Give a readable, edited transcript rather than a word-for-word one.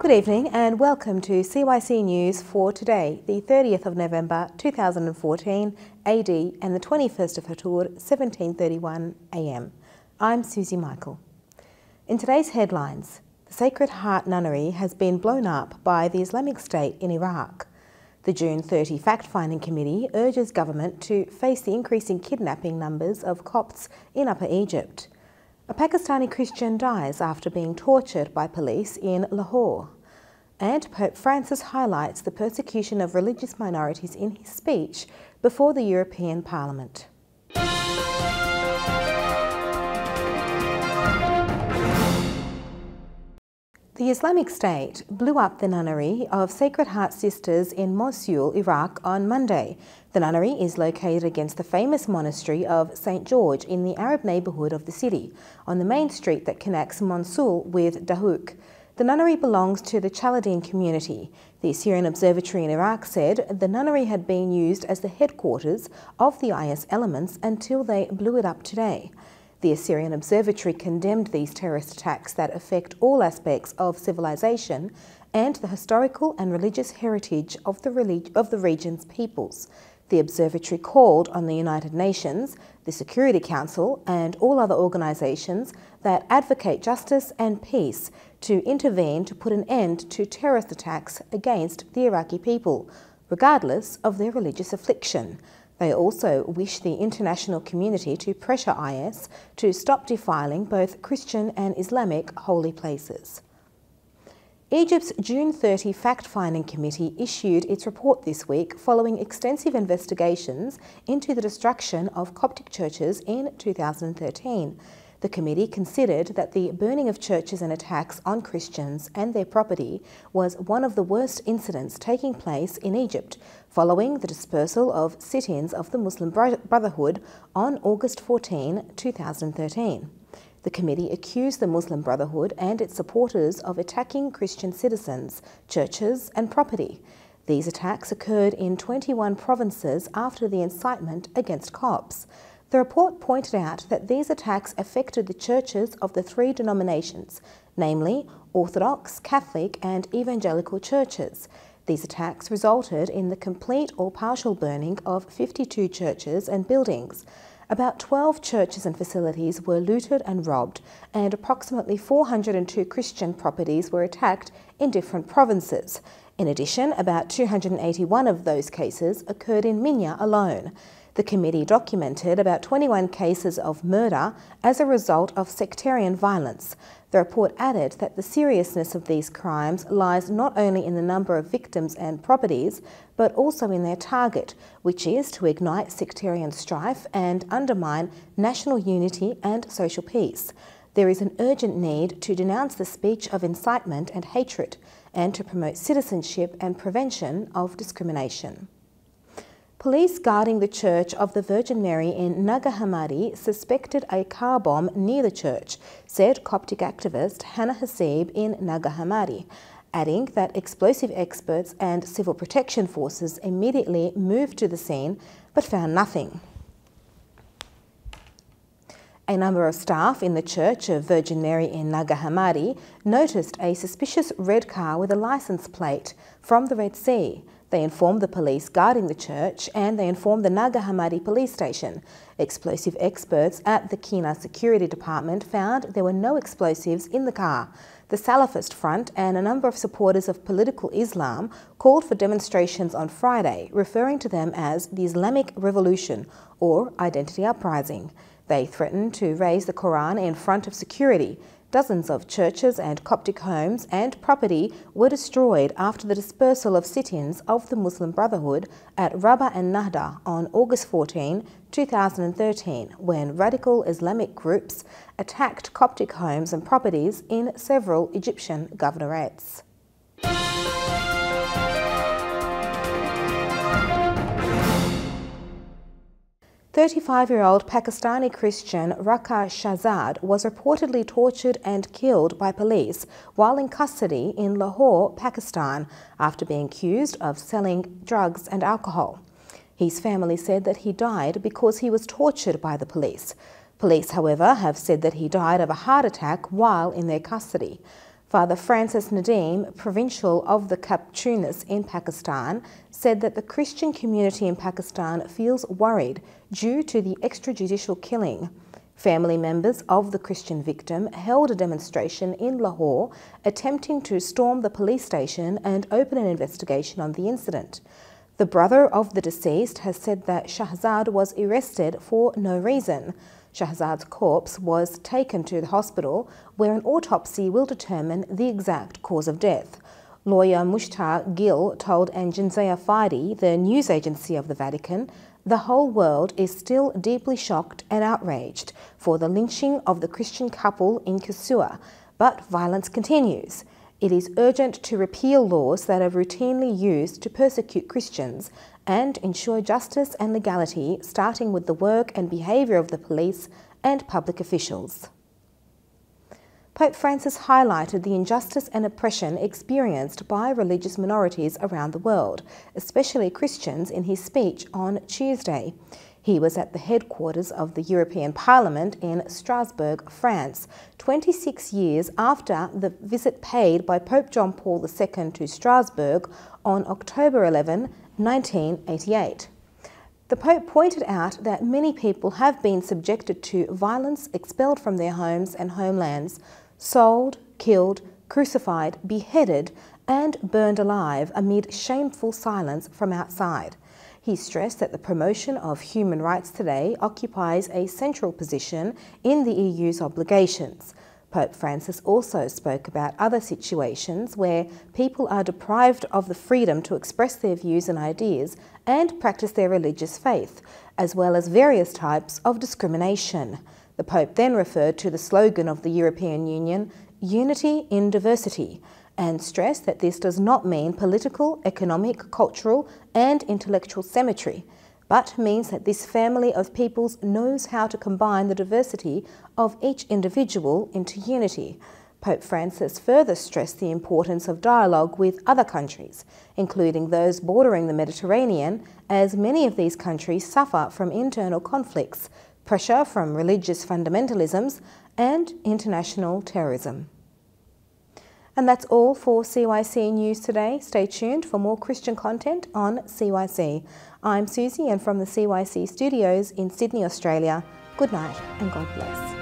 Good evening and welcome to CYC News for today, the 30th of November 2014 AD and the 21st of Hatur 1731 AM. I'm Susie Michael. In today's headlines, the Sacred Heart Nunnery has been blown up by the Islamic State in Iraq. The June 30 fact-finding committee urges government to face the increasing kidnapping numbers of Copts in Upper Egypt. A Pakistani Christian dies after being tortured by police in Lahore. And Pope Francis highlights the persecution of religious minorities in his speech before the European Parliament. The Islamic State blew up the nunnery of Sacred Heart Sisters in Mosul, Iraq on Monday. The nunnery is located against the famous monastery of St. George in the Arab neighbourhood of the city, on the main street that connects Mosul with Dahouk. The nunnery belongs to the Chaldean community. The Assyrian Observatory in Iraq said the nunnery had been used as the headquarters of the IS elements until they blew it up today. The Assyrian Observatory condemned these terrorist attacks that affect all aspects of civilization and the historical and religious heritage of the region's peoples. The observatory called on the United Nations, the Security Council and all other organisations that advocate justice and peace to intervene to put an end to terrorist attacks against the Iraqi people, regardless of their religious affliction. They also wish the international community to pressure IS to stop defiling both Christian and Islamic holy places. Egypt's June 30 fact-finding committee issued its report this week following extensive investigations into the destruction of Coptic churches in 2013. The committee considered that the burning of churches and attacks on Christians and their property was one of the worst incidents taking place in Egypt following the dispersal of sit-ins of the Muslim Brotherhood on August 14, 2013. The committee accused the Muslim Brotherhood and its supporters of attacking Christian citizens, churches and property. These attacks occurred in 21 provinces after the incitement against Copts. The report pointed out that these attacks affected the churches of the three denominations, namely Orthodox, Catholic and Evangelical churches. These attacks resulted in the complete or partial burning of 52 churches and buildings. About 12 churches and facilities were looted and robbed, and approximately 402 Christian properties were attacked in different provinces. In addition, about 281 of those cases occurred in Minya alone. The committee documented about 21 cases of murder as a result of sectarian violence. The report added that the seriousness of these crimes lies not only in the number of victims and properties, but also in their target, which is to ignite sectarian strife and undermine national unity and social peace. There is an urgent need to denounce the speech of incitement and hatred, and to promote citizenship and prevention of discrimination. Police guarding the Church of the Virgin Mary in Naga Hammadi suspected a car bomb near the church, said Coptic activist Hannah Hasib in Naga Hammadi, adding that explosive experts and civil protection forces immediately moved to the scene but found nothing. A number of staff in the Church of Virgin Mary in Naga Hammadi noticed a suspicious red car with a licence plate from the Red Sea. They informed the police guarding the church and they informed the Naga Hammadi police station. Explosive experts at the Kina Security Department found there were no explosives in the car. The Salafist Front and a number of supporters of political Islam called for demonstrations on Friday, referring to them as the Islamic Revolution or Identity Uprising. They threatened to raise the Quran in front of security. Dozens of churches and Coptic homes and property were destroyed after the dispersal of sit-ins of the Muslim Brotherhood at Rabba and Nahda on August 14, 2013, when radical Islamic groups attacked Coptic homes and properties in several Egyptian governorates. 35-year-old Pakistani Christian Raka Shahzad was reportedly tortured and killed by police while in custody in Lahore, Pakistan, after being accused of selling drugs and alcohol. His family said that he died because he was tortured by the police. Police, however, have said that he died of a heart attack while in their custody. Father Francis Nadeem, provincial of the Copts in Pakistan, said that the Christian community in Pakistan feels worried due to the extrajudicial killing. Family members of the Christian victim held a demonstration in Lahore, attempting to storm the police station and open an investigation on the incident. The brother of the deceased has said that Shahzad was arrested for no reason. Shahzad's corpse was taken to the hospital, where an autopsy will determine the exact cause of death. Lawyer Mushtaq Gill told Anjanzaya Fadi, the news agency of the Vatican, the whole world is still deeply shocked and outraged for the lynching of the Christian couple in Kasua, but violence continues. It is urgent to repeal laws that are routinely used to persecute Christians and ensure justice and legality, starting with the work and behaviour of the police and public officials. Pope Francis highlighted the injustice and oppression experienced by religious minorities around the world, especially Christians, in his speech on Tuesday. He was at the headquarters of the European Parliament in Strasbourg, France, 26 years after the visit paid by Pope John Paul II to Strasbourg on October 11, 1988. The Pope pointed out that many people have been subjected to violence, expelled from their homes and homelands, sold, killed, crucified, beheaded, and burned alive amid shameful silence from outside. He stressed that the promotion of human rights today occupies a central position in the EU's obligations. Pope Francis also spoke about other situations where people are deprived of the freedom to express their views and ideas and practice their religious faith, as well as various types of discrimination. The Pope then referred to the slogan of the European Union, "Unity in Diversity," and stressed that this does not mean political, economic, cultural and intellectual symmetry, but means that this family of peoples knows how to combine the diversity of each individual into unity. Pope Francis further stressed the importance of dialogue with other countries, including those bordering the Mediterranean, as many of these countries suffer from internal conflicts, pressure from religious fundamentalisms and international terrorism. And that's all for CYC News today. Stay tuned for more Christian content on CYC. I'm Susie, and from the CYC studios in Sydney, Australia, good night and God bless.